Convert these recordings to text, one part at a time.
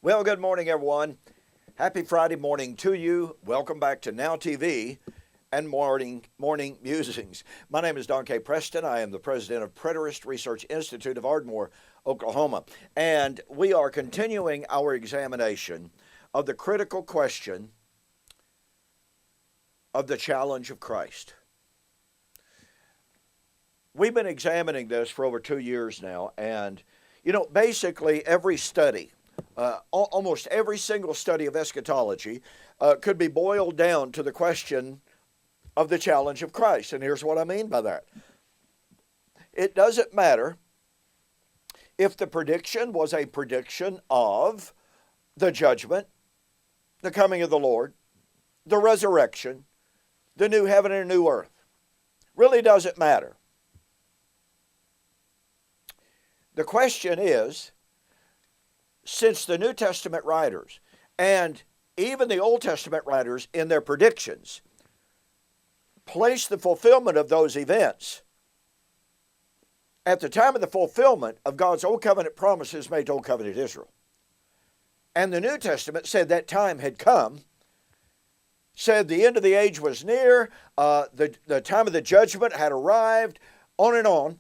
Well, good morning, everyone. Happy Friday morning to you. Welcome back to Now TV and Morning Musings. My name is Don K. Preston. I am the president of Preterist Research Institute of Ardmore, Oklahoma. And we are continuing our examination of the critical question of the challenge of Christ. We've been examining this for over 2 years now, and basically every study, almost every single study of eschatology could be boiled down to the question of the challenge of Christ. And here's what I mean by that. It doesn't matter if the prediction was a prediction of the judgment, the coming of the Lord, the resurrection, the new heaven and new earth. Really doesn't matter. The question is, since the New Testament writers and even the Old Testament writers in their predictions place the fulfillment of those events at the time of the fulfillment of God's Old Covenant promises made to Old Covenant Israel. And the New Testament said that time had come, said the end of the age was near, the time of the judgment had arrived, on and on.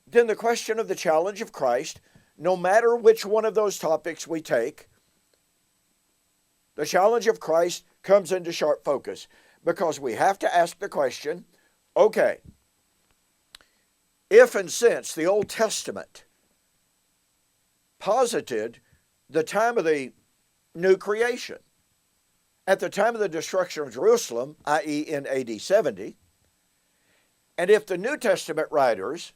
Then the question of the challenge of Christ, no matter which one of those topics we take, the challenge of Christ comes into sharp focus because we have to ask the question, okay, if and since the Old Testament posited the time of the new creation, at the time of the destruction of Jerusalem, i.e. in AD 70, and if the New Testament writers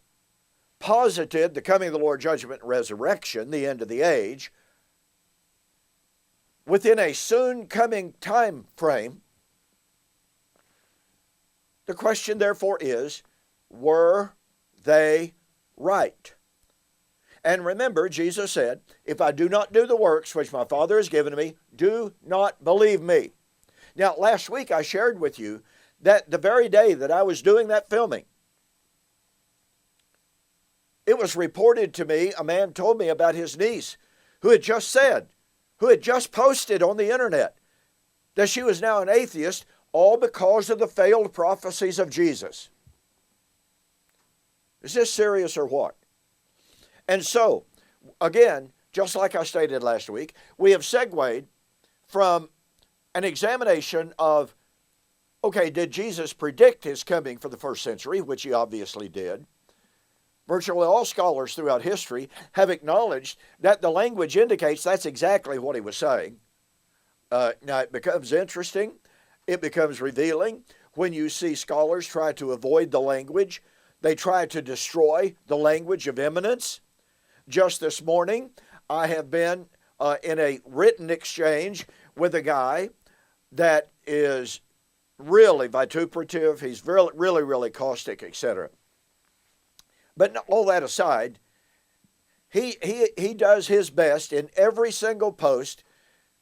posited the coming of the Lord, judgment, and resurrection, the end of the age, within a soon coming time frame, the question therefore is, were they right? And remember, Jesus said, if I do not do the works which my Father has given me, do not believe me. Now, last week I shared with you that the very day that I was doing that filming, it was reported to me, a man told me about his niece who had just posted on the internet that she was now an atheist, all because of the failed prophecies of Jesus. Is this serious or what? And so, again, just like I stated last week, we have segued from an examination of, okay, did Jesus predict his coming for the first century, which he obviously did. Virtually all scholars throughout history have acknowledged that the language indicates that's exactly what he was saying. Now, it becomes interesting. It becomes revealing when you see scholars try to avoid the language. They try to destroy the language of imminence. Just this morning, I have been in a written exchange with a guy that is really vituperative. He's really caustic, etc. But all that aside, he does his best in every single post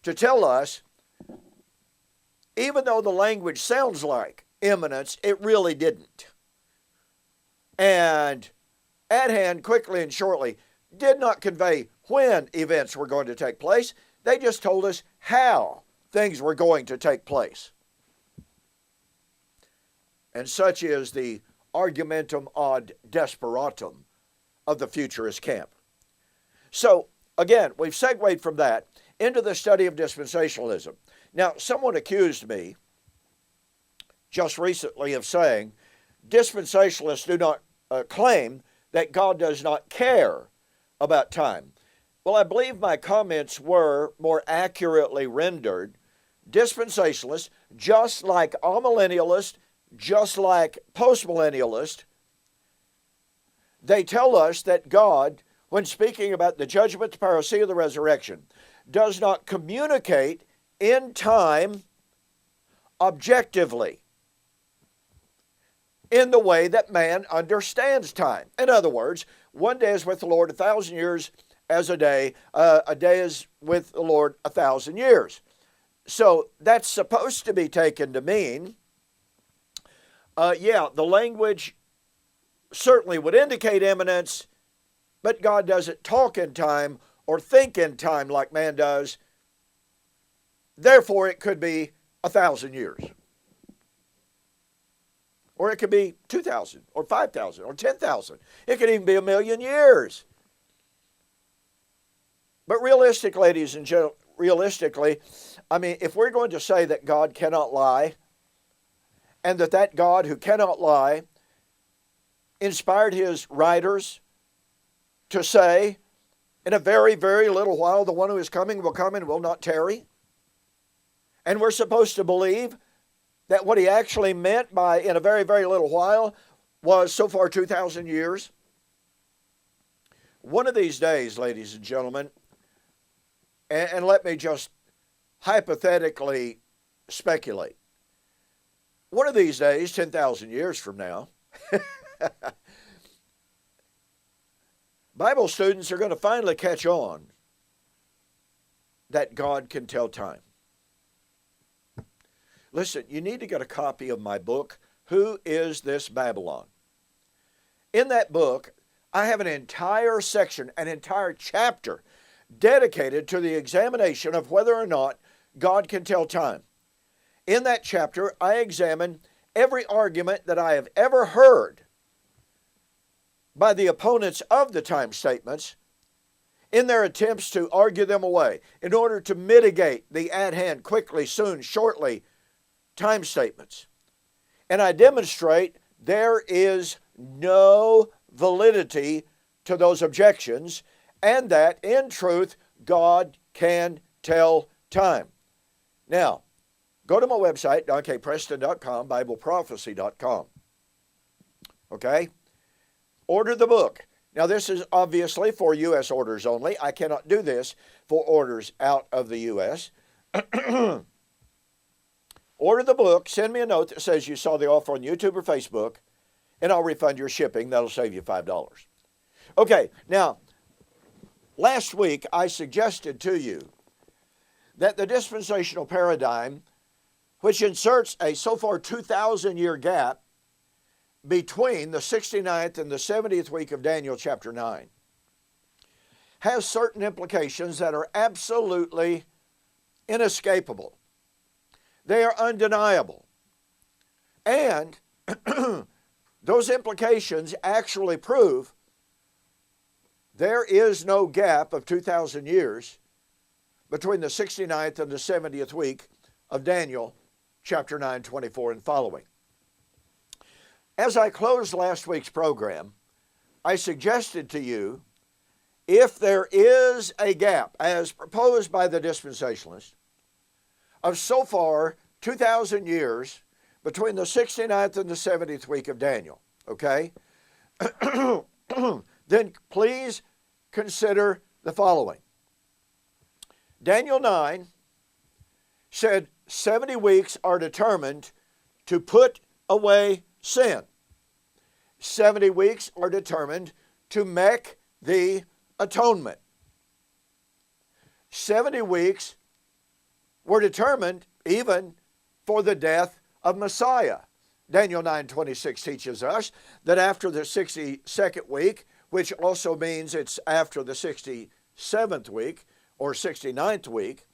to tell us, even though the language sounds like imminence, it really didn't. And at hand, quickly and shortly, did not convey when events were going to take place. They just told us how things were going to take place. And such is the argumentum ad desperatum of the futurist camp. So, again, we've segued from that into the study of dispensationalism. Now, someone accused me just recently of saying dispensationalists do not claim that God does not care about time. Well, I believe my comments were more accurately rendered. Dispensationalists, just like amillennialists, just like postmillennialists, they tell us that God, when speaking about the judgment, the parousia, the resurrection, does not communicate in time objectively in the way that man understands time. In other words, one day is with the Lord 1,000 years as a day is with the Lord 1,000 years. So that's supposed to be taken to mean the language certainly would indicate imminence, but God doesn't talk in time or think in time like man does. Therefore, it could be 1,000 years. Or it could be 2,000 or 5,000 or 10,000. It could even be 1,000,000 years. But realistically, ladies and gentlemen, I mean, if we're going to say that God cannot lie, and that God who cannot lie inspired his writers to say, in a very, very little while, the one who is coming will come and will not tarry. And we're supposed to believe that what he actually meant by in a very, very little while was so far 2,000 years. One of these days, ladies and gentlemen, and let me just hypothetically speculate. One of these days, 10,000 years from now, Bible students are going to finally catch on that God can tell time. Listen, you need to get a copy of my book, Who is This Babylon? In that book, I have an entire section, an entire chapter dedicated to the examination of whether or not God can tell time. In that chapter, I examine every argument that I have ever heard by the opponents of the time statements in their attempts to argue them away in order to mitigate the at hand, quickly, soon, shortly time statements. And I demonstrate there is no validity to those objections, and that, in truth, God can tell time. Now, go to my website, donkpreston.com, BibleProphecy.com. Okay? Order the book. Now, this is obviously for U.S. orders only. I cannot do this for orders out of the U.S. Order the book. Send me a note that says you saw the offer on YouTube or Facebook, and I'll refund your shipping. That'll save you $5. Okay, now, last week I suggested to you that the dispensational paradigm, which inserts a so far 2,000-year gap between the 69th and the 70th week of Daniel chapter 9, has certain implications that are absolutely inescapable. They are undeniable. And those implications actually prove there is no gap of 2,000 years between the 69th and the 70th week of Daniel chapter 9, 24 and following. As I closed last week's program, I suggested to you, if there is a gap, as proposed by the dispensationalists, of so far 2,000 years between the 69th and the 70th week of Daniel, okay, then please consider the following. Daniel 9 said 70 weeks are determined to put away sin. 70 weeks are determined to make the atonement. 70 weeks were determined even for the death of Messiah. Daniel 9:26 teaches us that after the 62nd week, which also means it's after the 67th week or 69th week,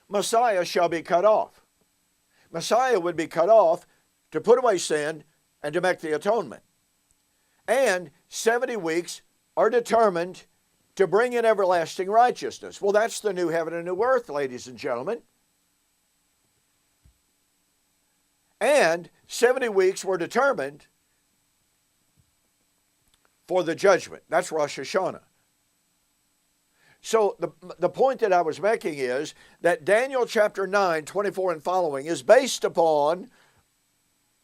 Messiah shall be cut off. Messiah would be cut off to put away sin and to make the atonement. And 70 weeks are determined to bring in everlasting righteousness. Well, that's the new heaven and new earth, ladies and gentlemen. And 70 weeks were determined for the judgment. That's Rosh Hashanah. So the point that I was making is that Daniel chapter 9, 24 and following is based upon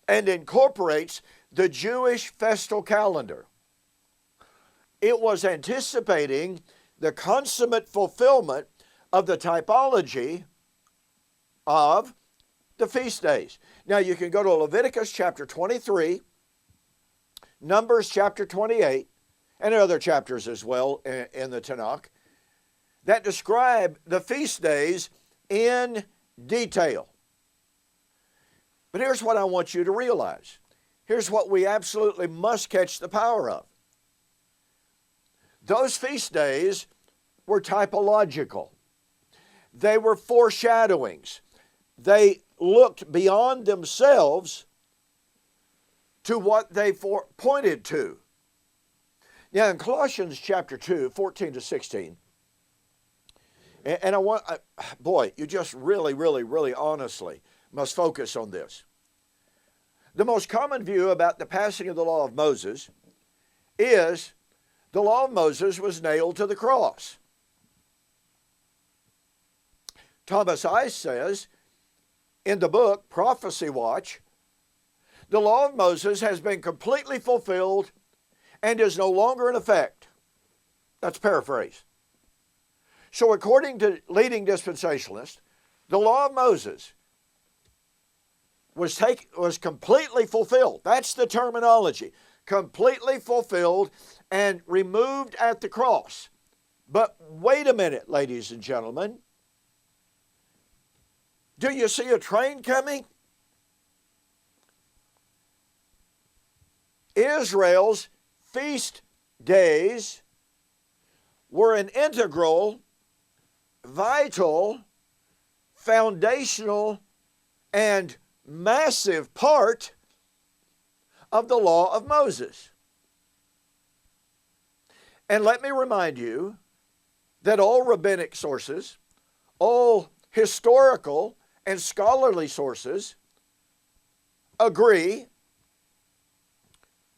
and incorporates the Jewish festal calendar. It was anticipating the consummate fulfillment of the typology of the feast days. Now you can go to Leviticus chapter 23, Numbers chapter 28, and other chapters as well in the Tanakh that describe the feast days in detail. But here's what I want you to realize. Here's what we absolutely must catch the power of. Those feast days were typological. They were foreshadowings. They looked beyond themselves to what they pointed to. Now, in Colossians chapter 2, 14 to 16, and I want, boy, you just really, really, really honestly must focus on this. The most common view about the passing of the law of Moses is the law of Moses was nailed to the cross. Thomas Ice says in the book Prophecy Watch, the law of Moses has been completely fulfilled and is no longer in effect. That's paraphrase. So according to leading dispensationalists, the law of Moses was completely fulfilled. That's the terminology. Completely fulfilled and removed at the cross. But wait a minute, ladies and gentlemen. Do you see a train coming? Israel's feast days were an integral, vital, foundational, and massive part of the law of Moses. And let me remind you that all rabbinic sources, all historical and scholarly sources agree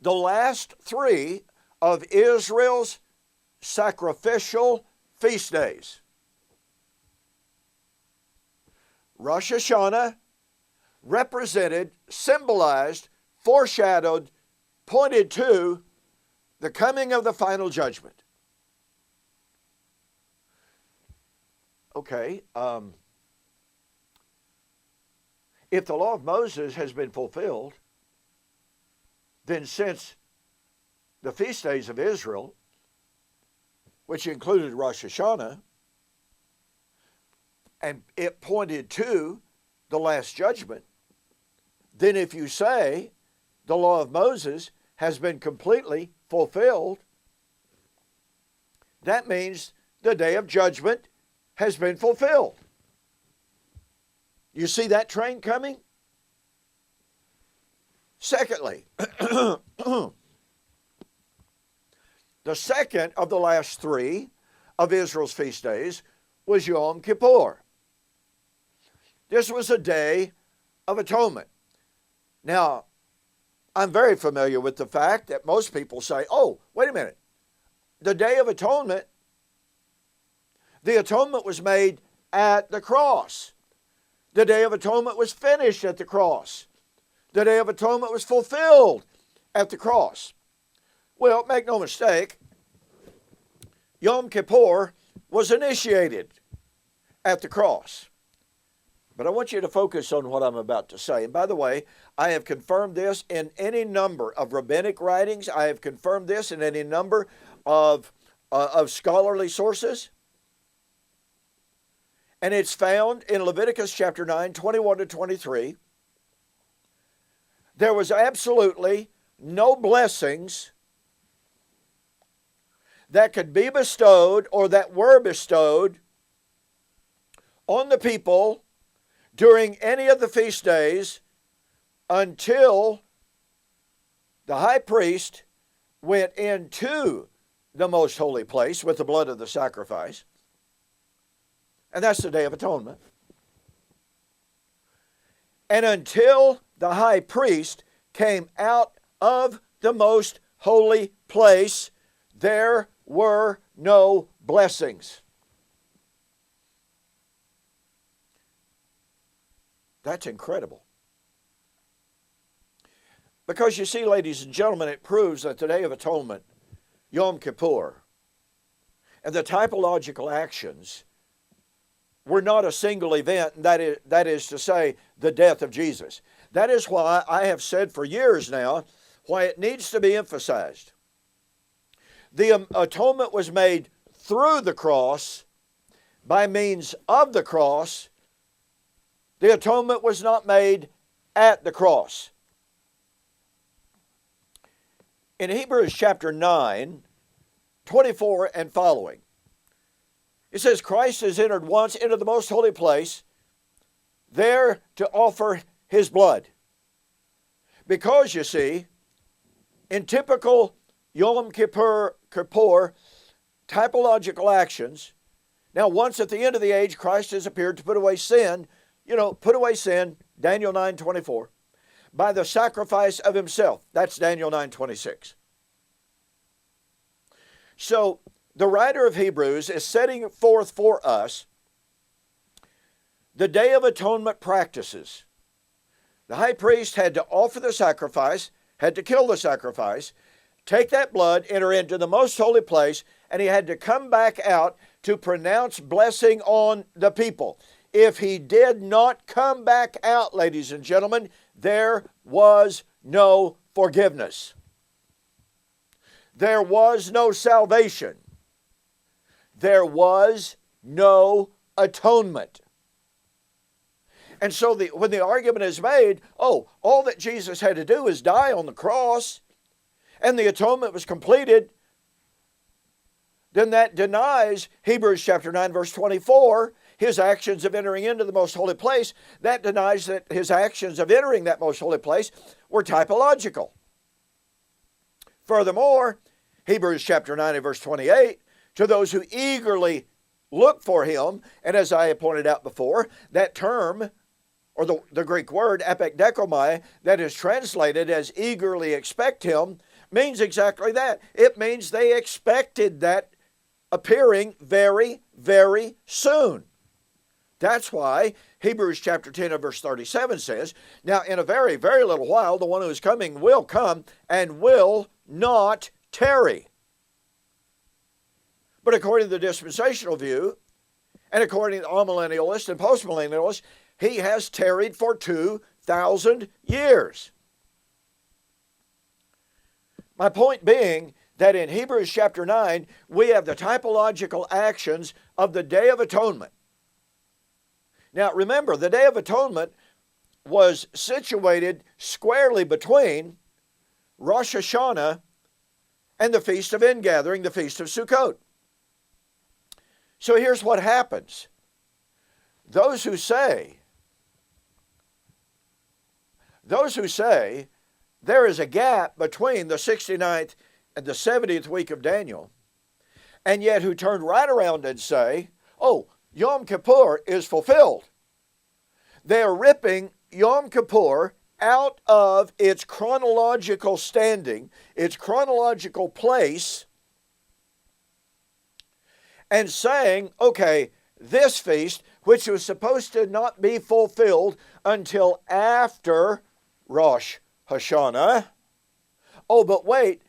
the last three of Israel's sacrificial feast days, Rosh Hashanah, represented, symbolized, foreshadowed, pointed to the coming of the final judgment. Okay, if the law of Moses has been fulfilled, then since the feast days of Israel, which included Rosh Hashanah, and it pointed to the last judgment, then if you say the law of Moses has been completely fulfilled, that means the day of judgment has been fulfilled. You see that train coming? Secondly, the second of the last three of Israel's feast days was Yom Kippur. This was a day of atonement. Now, I'm very familiar with the fact that most people say, oh, wait a minute. The Day of Atonement, the atonement was made at the cross. The Day of Atonement was finished at the cross. The Day of Atonement was fulfilled at the cross. Well, make no mistake, Yom Kippur was initiated at the cross. But I want you to focus on what I'm about to say. And by the way, I have confirmed this in any number of rabbinic writings. I have confirmed this in any number of scholarly sources. And it's found in Leviticus chapter 9, 21 to 23. There was absolutely no blessings that could be bestowed or that were bestowed on the people during any of the feast days until the high priest went into the most holy place with the blood of the sacrifice. And that's the Day of Atonement. And until the high priest came out of the most holy place, there were no blessings. That's incredible. Because you see, ladies and gentlemen, it proves that the Day of Atonement, Yom Kippur, and the typological actions were not a single event, and that is to say, the death of Jesus. That is why I have said for years now why it needs to be emphasized. The atonement was made through the cross, by means of the cross. The atonement was not made at the cross. In Hebrews chapter 9, 24 and following, It says Christ has entered once into the most holy place, there to offer his blood. Because, you see, in typical Yom Kippur typological actions, now once at the end of the age, Christ has appeared to put away sin, put away sin, Daniel 9:24, by the sacrifice of himself. That's Daniel 9:26. So the writer of Hebrews is setting forth for us the Day of Atonement practices. The high priest had to offer the sacrifice, had to kill the sacrifice, take that blood, enter into the most holy place, and he had to come back out to pronounce blessing on the people. If he did not come back out, ladies and gentlemen, there was no forgiveness. There was no salvation. There was no atonement. And so when the argument is made, all that Jesus had to do is die on the cross, and the atonement was completed, then that denies Hebrews chapter 9, verse 24, his actions of entering into the most holy place. That denies that his actions of entering that most holy place were typological. Furthermore, Hebrews chapter 9 and verse 28, to those who eagerly look for him, and as I have pointed out before, that term, or the Greek word, epekdekomai, that is translated as eagerly expect him, means exactly that. It means they expected that appearing very, very soon. That's why Hebrews chapter 10 and verse 37 says, now in a very, very little while, the one who is coming will come and will not tarry. But according to the dispensational view, and according to the amillennialists and postmillennialists, he has tarried for 2,000 years. My point being that in Hebrews chapter 9, we have the typological actions of the Day of Atonement. Now remember, the Day of Atonement was situated squarely between Rosh Hashanah and the Feast of Ingathering, the Feast of Sukkot. So here's what happens. Those who say there is a gap between the 69th and the 70th week of Daniel, and yet who turn right around and say, Yom Kippur is fulfilled. They are ripping Yom Kippur out of its chronological standing, its chronological place, and saying, this feast, which was supposed to not be fulfilled until after Rosh Hashanah. But wait,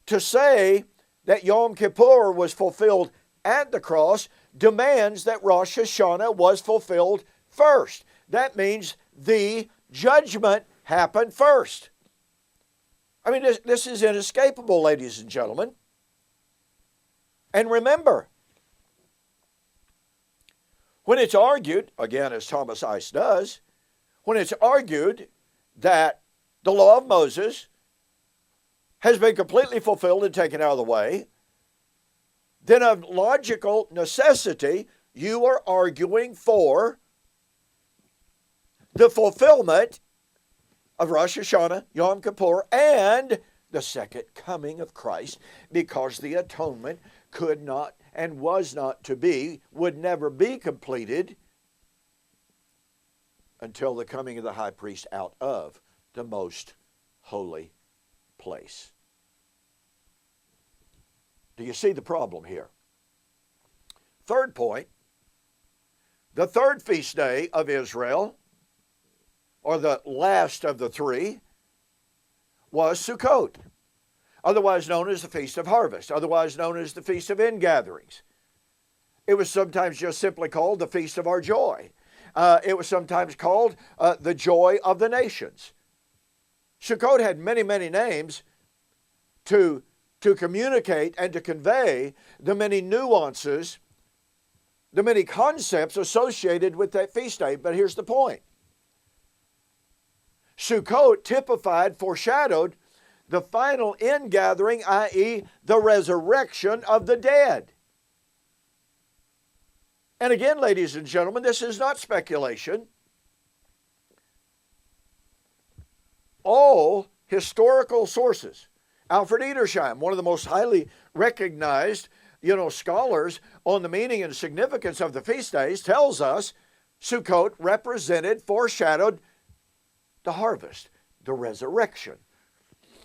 to say that Yom Kippur was fulfilled at the cross demands that Rosh Hashanah was fulfilled first. That means the judgment happened first. I mean, this is inescapable, ladies and gentlemen. And remember, when it's argued, again, as Thomas Ice does, when it's argued that the law of Moses has been completely fulfilled and taken out of the way, then of logical necessity, you are arguing for the fulfillment of Rosh Hashanah, Yom Kippur, and the second coming of Christ, because the atonement could not and was not to be, would never be completed until the coming of the high priest out of the most holy place. Do you see the problem here? Third point, the third feast day of Israel, or the last of the three, was Sukkot, otherwise known as the Feast of Harvest, otherwise known as the Feast of Ingatherings. It was sometimes just simply called the Feast of Our Joy. It was sometimes called the Joy of the Nations. Sukkot had many, many names to communicate and to convey the many nuances, the many concepts associated with that feast day. But here's the point. Sukkot typified, foreshadowed the final ingathering, i.e. the resurrection of the dead. And again, ladies and gentlemen, this is not speculation. All historical sources. Alfred Edersheim, one of the most highly recognized, scholars on the meaning and significance of the feast days, tells us Sukkot foreshadowed the harvest, the resurrection.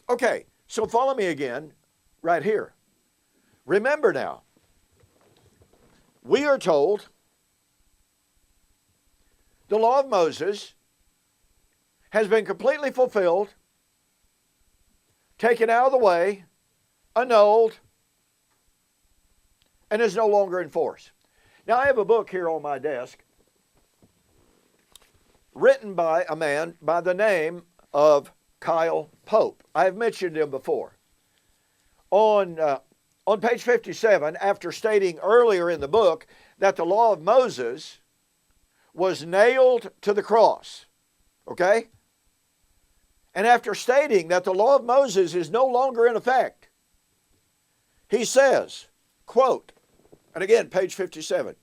Okay, so follow me again right here. Remember now, we are told the law of Moses has been completely fulfilled, taken out of the way, annulled, and is no longer in force. Now, I have a book here on my desk written by a man by the name of Kyle Pope. I have mentioned him before. On page 57, after stating earlier in the book that the law of Moses was nailed to the cross, okay? And after stating that the law of Moses is no longer in effect, he says, quote, and again, page 57,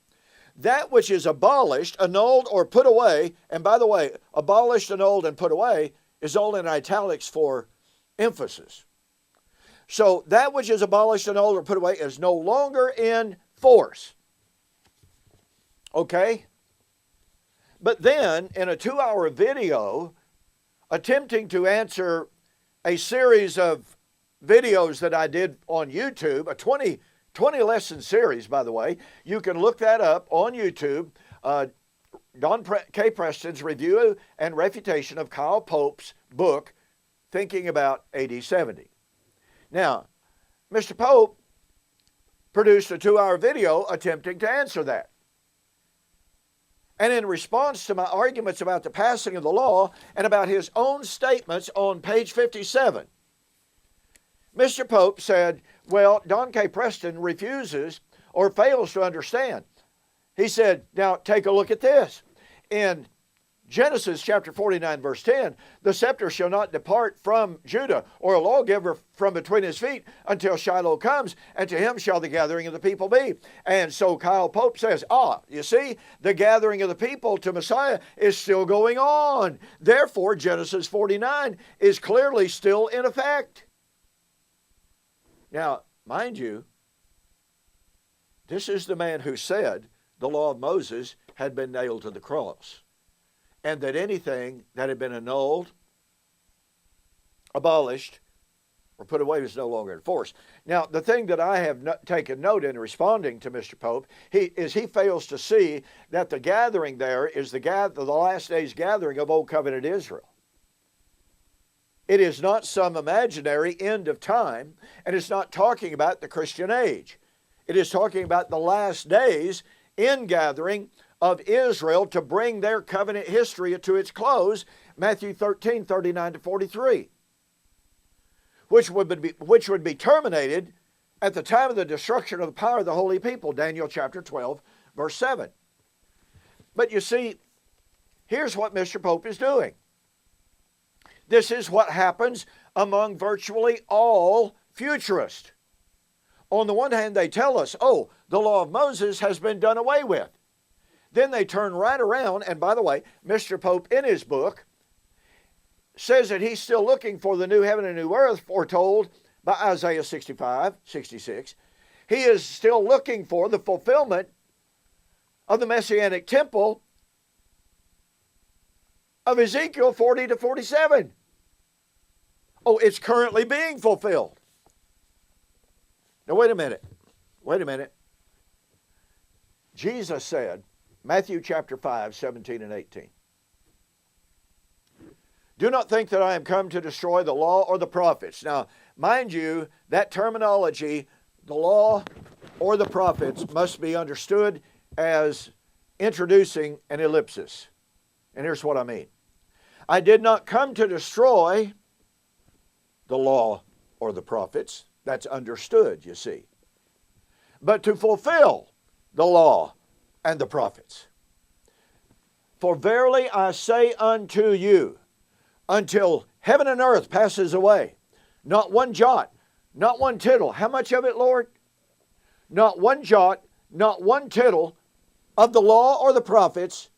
that which is abolished, annulled, or put away, and by the way, abolished, annulled, and put away is all in italics for emphasis. So that which is abolished, annulled, or put away is no longer in force. Okay? But then, in a 2-hour video, attempting to answer a series of videos that I did on YouTube, a 20 lesson series, by the way. You can look that up on YouTube. Don K. Preston's review and refutation of Kyle Pope's book, Thinking About AD 70. Now, Mr. Pope produced a 2-hour video attempting to answer that. And in response to my arguments about the passing of the law and about his own statements on page 57, Mr. Pope said, well, Don K. Preston refuses or fails to understand. He said, now take a look at this. In Genesis chapter 49, verse 10, the scepter shall not depart from Judah, or a lawgiver from between his feet, until Shiloh comes, and to him shall the gathering of the people be. And so Kyle Pope says, you see, the gathering of the people to Messiah is still going on. Therefore, Genesis 49 is clearly still in effect. Now, mind you, this is the man who said the law of Moses had been nailed to the cross, and that anything that had been annulled, abolished, or put away was no longer in force. Now, the thing that I have taken note in responding to Mr. Pope, he fails to see that the gathering there is the last days gathering of Old Covenant Israel. It is not some imaginary end of time, and it's not talking about the Christian age. It is talking about the last days ingathering of Israel to bring their covenant history to its close, Matthew 13, 39 to 43, which would be terminated at the time of the destruction of the power of the holy people, Daniel chapter 12, verse 7. But you see, here's what Mr. Pope is doing. This is what happens among virtually all futurists. On the one hand, they tell us, the law of Moses has been done away with. Then they turn right around, and by the way, Mr. Pope in his book says that he's still looking for the new heaven and new earth foretold by Isaiah 65, 66. He is still looking for the fulfillment of the Messianic temple of Ezekiel 40 to 47. It's currently being fulfilled. Now, wait a minute. Jesus said, Matthew chapter 5, 17 and 18. Do not think that I am come to destroy the law or the prophets. Now, mind you, that terminology, the law or the prophets, must be understood as introducing an ellipsis. And here's what I mean. I did not come to destroy the law or the prophets. That's understood, you see. But to fulfill the law and the prophets. For verily I say unto you, until heaven and earth passes away, not one jot, not one tittle. How much of it, Lord? Not one jot, not one tittle of the law or the prophets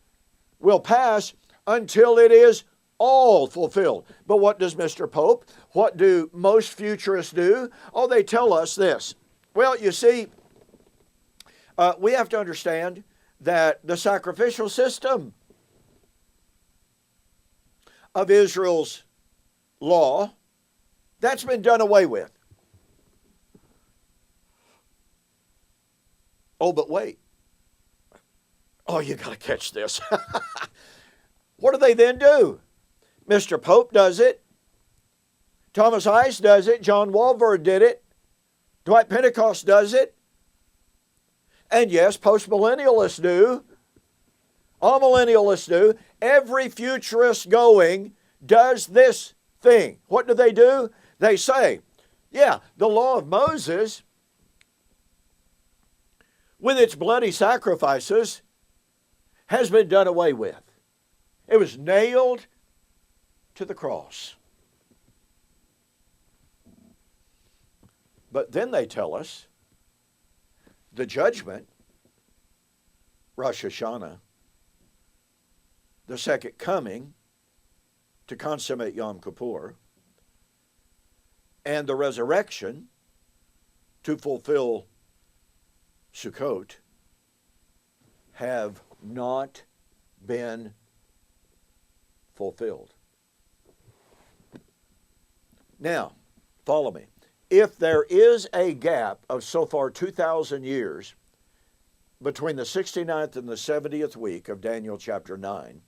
will pass until it is all fulfilled. But what does Mr. Pope, what do most futurists do? Oh, they tell us this. Well, you see, we have to understand that the sacrificial system of Israel's law, that's been done away with. Oh, but wait. Oh, you got to catch this. What do they then do? Mr. Pope does it. Thomas Ice does it. John Walvoord did it. Dwight Pentecost does it. And yes, postmillennialists do. All millennialists do. Every futurist going does this thing. What do? They say, yeah, the law of Moses, with its bloody sacrifices, has been done away with. It was nailed to the cross. But then they tell us the judgment, Rosh Hashanah, the second coming to consummate Yom Kippur, and the resurrection to fulfill Sukkot have not been fulfilled. Now, follow me. If there is a gap of so far 2,000 years between the 69th and the 70th week of Daniel chapter 9,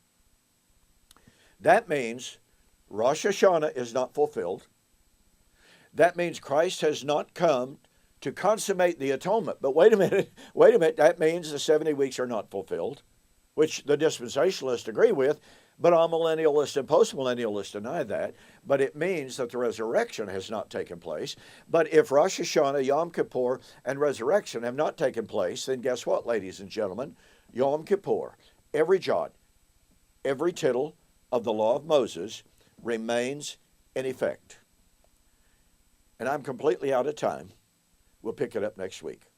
that means Rosh Hashanah is not fulfilled. That means Christ has not come to consummate the atonement. But wait a minute, that means the 70 weeks are not fulfilled, which the dispensationalists agree with, but amillennialists and postmillennialists deny that. But it means that the resurrection has not taken place. But if Rosh Hashanah, Yom Kippur, and resurrection have not taken place, then guess what, ladies and gentlemen? Yom Kippur, every jot, every tittle of the law of Moses remains in effect. And I'm completely out of time. We'll pick it up next week.